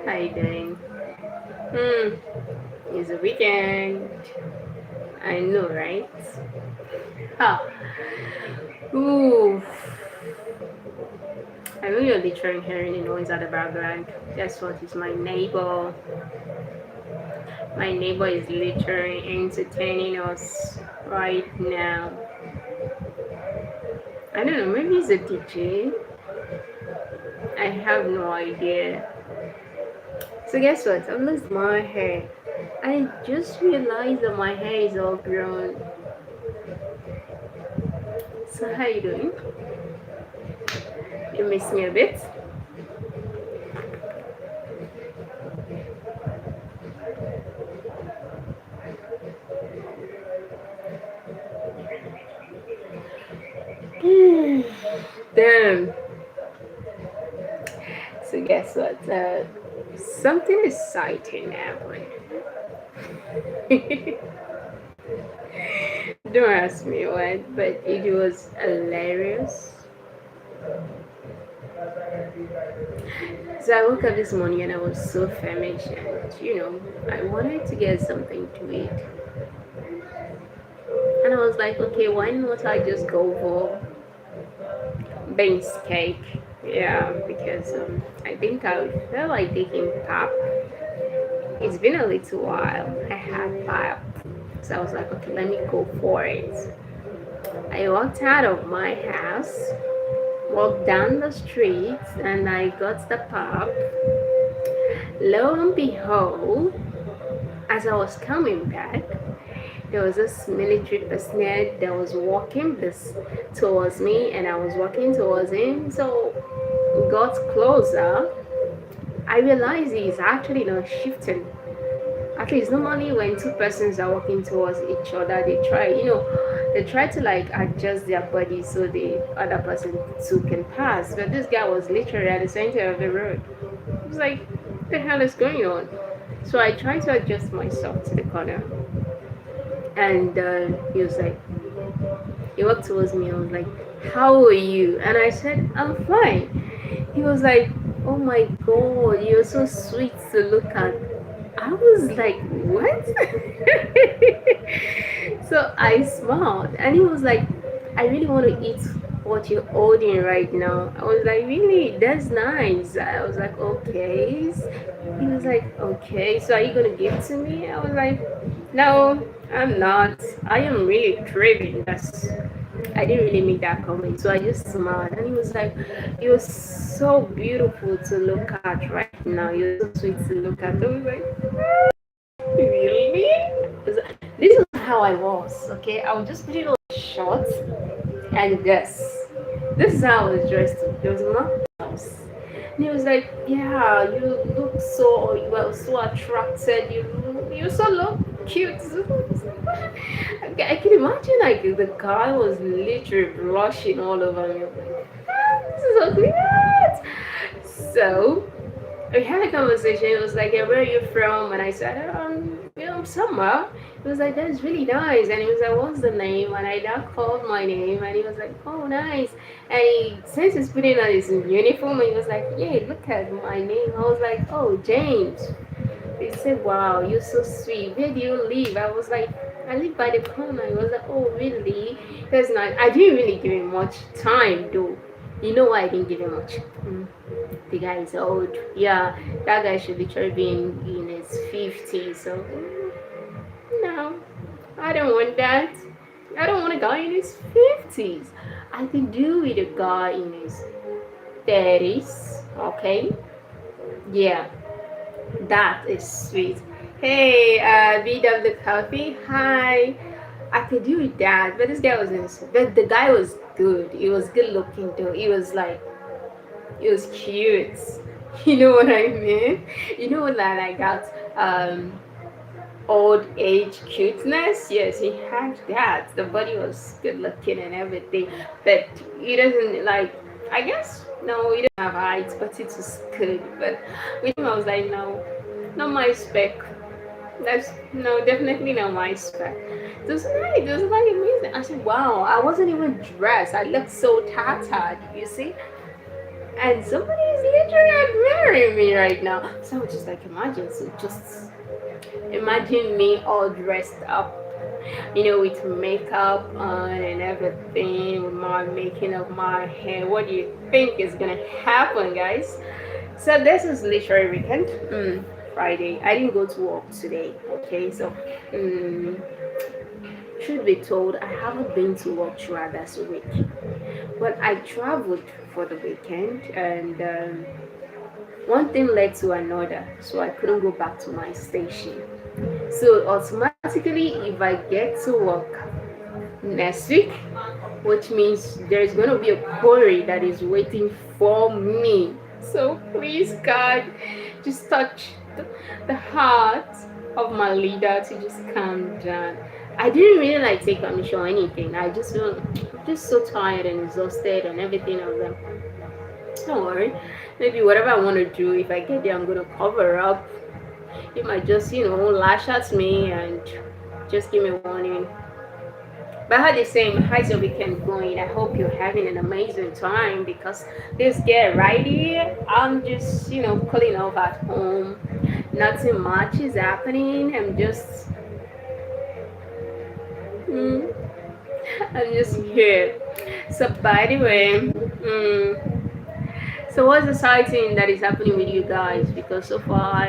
How you doing? Hmm, it's a weekend. I know, right? Ah, ooh. I know you're literally hearing the noise at the background. Guess what? It's my neighbor. My neighbor is literally entertaining us right now. I don't know, maybe he's a DJ. I have no idea. So guess what? I lost my hair. I just realized that my hair is all grown. So how you doing? You miss me a bit? Damn. So guess what? Something exciting happened. Don't ask me what, but it was hilarious. So I woke up this morning and I was so famished, and I wanted to get something to eat. And I was like, okay, why not I just go for beans cake? Yeah, because I think I felt like taking pap. It's been a little while. I had pap. So I was like, okay, let me go for it. I walked out of my house, walked down the street, and I got the pub. Lo and behold, as I was coming back, there was this military personnel that was walking this towards me, and I was walking towards him. So we got closer. I realized he's actually not shifting. At least normally when two persons are walking towards each other, they try to like adjust their body so the other person too can pass. But this guy was literally at the center of the road. I was like, what the hell is going on? So I tried to adjust myself to the corner, and he was like, he walked towards me. I was like, how are you? And I said, I'm fine. He was like, oh my god, you're so sweet to look at. I was like, what? So I smiled, and he was like, I really want to eat what you're holding right now. I was like, really? That's nice. I was like, okay. He was like, okay, so are you going to give it to me? I was like, no, I'm not. I am really craving this. I didn't really make that comment, so I just smiled. And he was like, you're so beautiful to look at right now. You're so sweet to look at. I was like, really? This is how I was, okay? I was just putting on shorts and this. This is how I was dressed. There was nothing else. And he was like, yeah, you look so, you were so attracted. You so look cute. I can imagine like the guy was literally blushing all over me. I was like, ah, this is so cute. So we had a conversation. It was like, yeah, where are you from? And I said, somewhere. It was like, that's really nice. And he was like, what's the name? And I now called my name, and he was like, oh, nice. And since he's putting on his uniform, he was like, yeah, look at my name. I was like, oh, James. He said, wow, you're so sweet. Where do you live? I was like, I live by the corner. He was like, oh, really? That's nice. I didn't really give him much time, though. You know why I didn't give him much? The guy is old. Yeah, that guy should literally be in his 50s. So, no, I don't want that. I don't want a guy in his 50s. I could do with a guy in his 30s. Okay? Yeah, that is sweet. Hey, BW Coffee. Hi. I could do with that, but this guy was the guy was good. He was good looking too. He was like, he was cute. You know what I mean? You know that I got old age cuteness. Yes, he had that. The body was good looking and everything, but he doesn't like. I guess no, he doesn't have height, but it was good. But with him, I was like, no, not my spec. That's no, definitely not my spec. It was nice. It was like amazing. I said, wow, I wasn't even dressed. I looked so tattered. You see. And somebody is literally living right now. So I was just like, imagine, so just imagine me all dressed up, with makeup on and everything, with my making of my hair. What do you think is gonna happen, guys? So this is literally weekend. Friday. I didn't go to work today. Okay, so mm, truth be told, I haven't been to work throughout this week. But I traveled for the weekend, and one thing led to another, so I couldn't go back to my station. So automatically, if I get to work next week, which means there's going to be a quarry that is waiting for me. So please, God, just touch the heart of my leader to just calm down. I didn't really like take permission or anything. I just feel just so tired and exhausted and everything of them. Don't worry. Maybe whatever I want to do, if I get there, I'm going to cover up. It might just, lash at me and just give me warning. But how they say, how's your weekend going? I hope you're having an amazing time because this get right here. I'm just, cooling off at home. Nothing much is happening. Mm, I'm just here. So by the way, so what's the exciting that is happening with you guys? Because so far,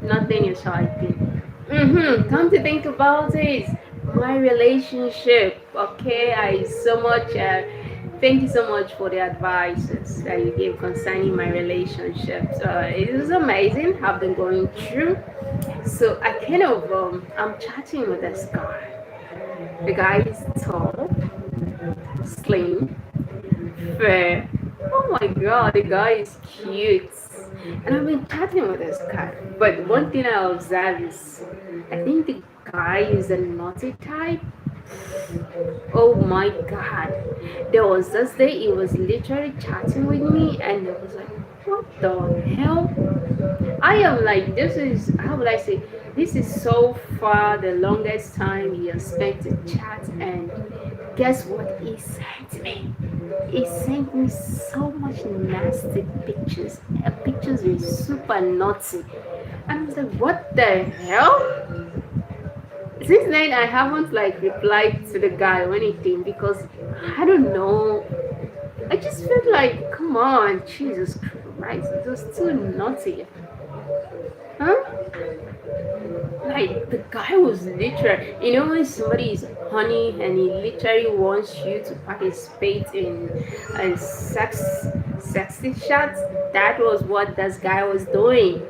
nothing is exciting. Come to think about it, my relationship. Okay, I so much. Thank you so much for the advices that you gave concerning my relationships. It is amazing. I've been going through. So I kind of I'm chatting with this guy. The guy is tall, slim, fair. Oh my god, the guy is cute. And I've been chatting with this guy. But one thing I observe is I think the guy is a naughty type. Oh my god. There was this day he was literally chatting with me and it was like, what the hell? I am like, this is, how would I say, this is so far the longest time he has spent to chat. And guess what he sent me? He sent me so much nasty pictures. Pictures were super naughty. And I was like, what the hell? Since then, I haven't like replied to the guy or anything because I don't know. I just felt like, come on, Jesus Christ, it was too naughty. Huh? Like the guy was literally, when somebody is honey and he literally wants you to participate in a sexy shots. That was what this guy was doing,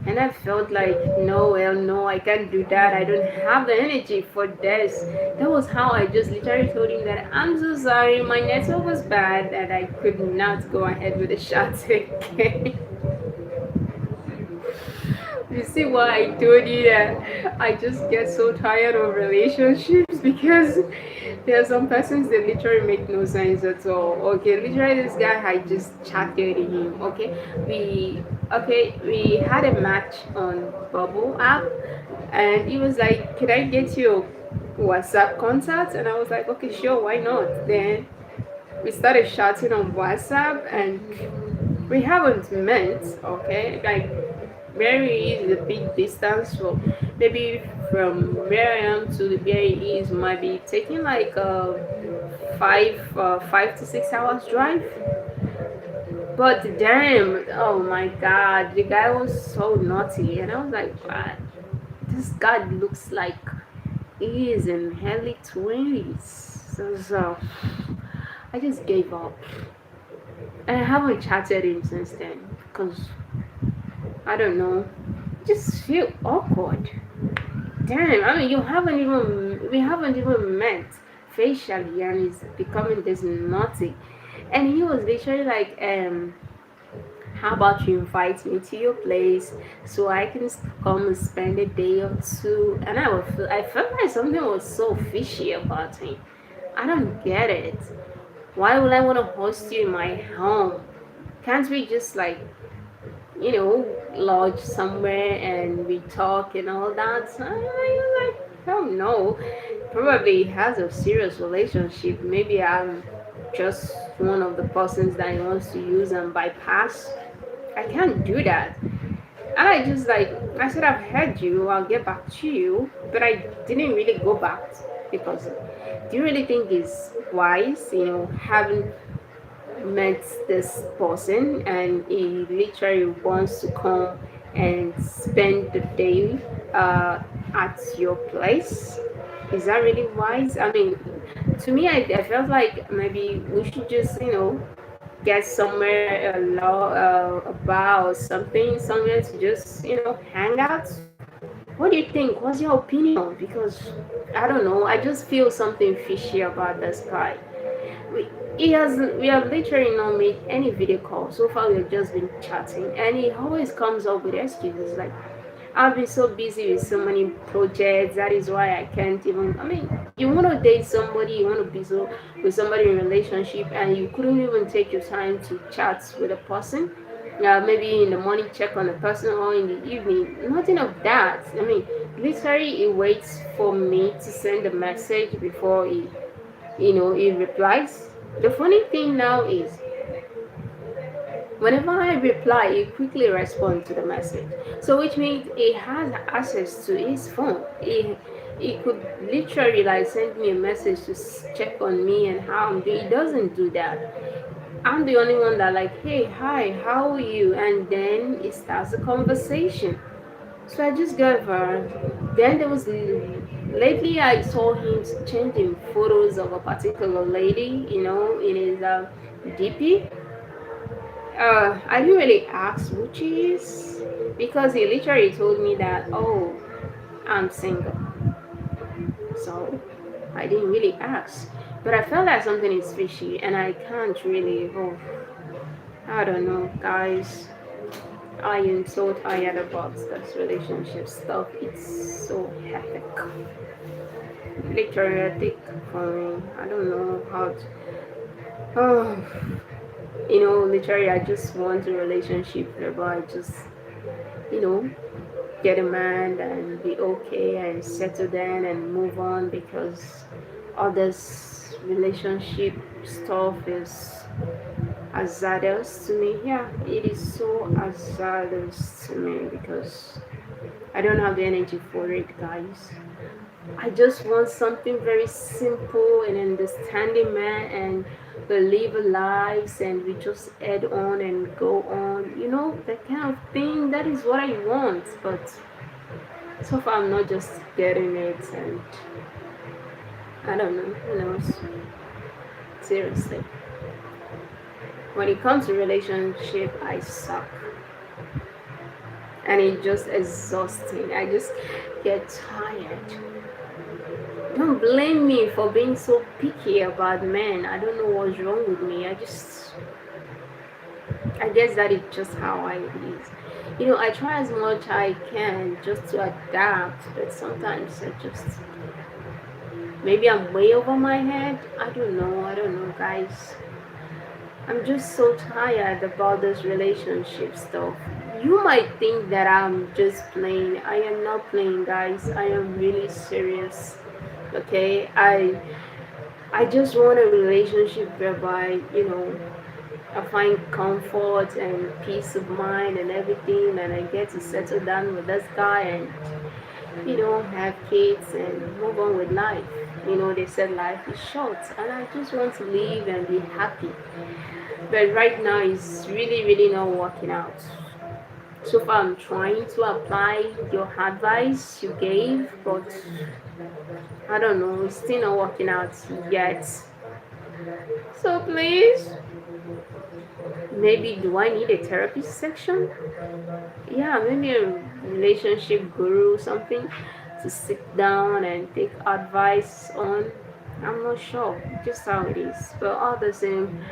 and I felt like, no, well, no, I can't do that. I don't have the energy for this. That was how I just literally told him that I'm so sorry, my network was bad, and I could not go ahead with the shots again. You see why I told you that I just get so tired of relationships because there are some persons that literally make no sense at all. Okay, literally this guy I just chatted him. We had a match on Bubble app and he was like, can I get your WhatsApp contact? And I was like, okay, sure, why not? Then we started chatting on WhatsApp and we haven't met, okay? Like where he is a big distance, so maybe from where I am to where he is might be taking like a 5 to 6 hours drive. But damn, oh my god, the guy was so naughty, and I was like, what? This guy looks like he is in early 20s. So I just gave up, and I haven't chatted him since then because I don't know. Just feel awkward. Damn, I mean we haven't even met facially and he's becoming this naughty. And he was literally like, how about you invite me to your place so I can come and spend a day or two? And I felt like something was so fishy about him. I don't get it. Why would I want to host you in my home? Can't we just like lodge somewhere and we talk and all that? So I was like, I don't know. Probably has a serious relationship. Maybe I'm just one of the persons that he wants to use and bypass. I can't do that. And I just like, I said, I've heard you, I'll get back to you. But I didn't really go back because do you really think it's wise, having met this person and he literally wants to come and spend the day at your place? Is that really wise? I mean, to me, I felt like maybe we should just, get somewhere, a bar or something, somewhere to just, hang out. What do you think? What's your opinion? Because I don't know. I just feel something fishy about this guy. We, we have literally not made any video call. So far, we've just been chatting, and he always comes up with excuses like, I've been so busy with so many projects. That is why I can't even. I mean, you want to date somebody, you want to be so with somebody in a relationship, and you couldn't even take your time to chat with a person. Maybe in the morning check on the person or in the evening. Nothing of that. I mean, literally, he waits for me to send a message before he replies. The funny thing now is whenever I reply, he quickly responds to the message. So which means he has access to his phone. He could literally like send me a message to check on me and how I'm doing. He doesn't do that. I'm the only one that like, hey, hi, how are you? And then it starts a conversation. So I just gave her. Then there was lately I saw him changing photos of a particular lady, in his DP. I didn't really ask who she is because he literally told me that, oh, I'm single. So I didn't really ask. But I felt like something is fishy and I can't really, I don't know, guys. I am so tired about this relationship stuff. It's so hectic. Literally hectic for me. I don't know how to. Oh, literally, I just want a relationship whereby I just, you know, get a man and be okay and settle down and move on because all this relationship stuff is hazardous to me. Yeah, it is so hazardous to me because I don't have the energy for it, guys. I just want something very simple and understanding man and we live our lives and we just head on and go on. That kind of thing. That is what I want. But so far I'm not just getting it and I don't know, who knows. Seriously. When it comes to relationship, I suck. And it's just exhausting. I just get tired. Don't blame me for being so picky about men. I don't know what's wrong with me. I guess that is just how I is. I try as much I can just to adapt, but sometimes I just maybe I'm way over my head. I don't know, guys. I'm just so tired about this relationship stuff. You might think that I'm just playing. I am not playing, guys. I am really serious. Okay, I just want a relationship whereby I find comfort and peace of mind and everything, and I get to settle down with this guy and have kids and move on with life. They said life is short, and I just want to live and be happy. But right now, it's really, really not working out. So far, I'm trying to apply your advice you gave, but I don't know, it's still not working out yet. So please, maybe do I need a therapy section? Yeah, maybe a relationship guru or something to sit down and take advice on. I'm not sure, just how it is. But all the same,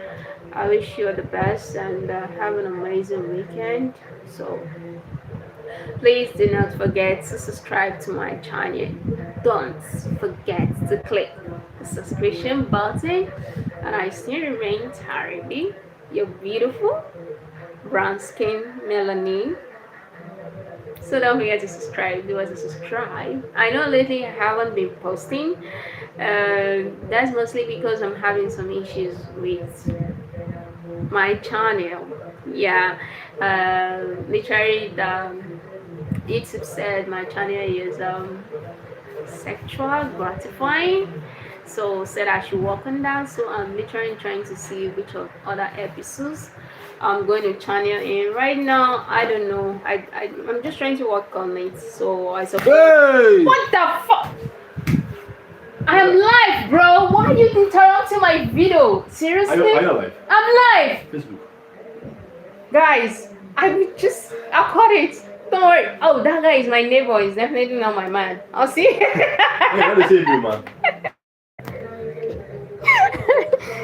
I wish you the best and have an amazing weekend. So please do not forget to subscribe to my channel. Don't forget to click the subscription button. And I still remain Tariebi, your beautiful brown skin melanin. So don't forget to subscribe. Do us a subscribe. I know lately I haven't been posting. That's mostly because I'm having some issues with my channel. Yeah, literally, YouTube said my channel is sexual gratifying, so said I should work on that. So I'm literally trying to see which of other episodes I'm going to channel in. Right now, I don't know. I'm just trying to work on it. So I suppose. Hey! What the fuck? I am live, bro. Why are you interrupting my video? Seriously? Are you live? I'm live. Facebook. Guys, I caught it. Don't worry. Oh, that guy is my neighbor. He's definitely not my man. I'll see. Hey, what they say, you, man?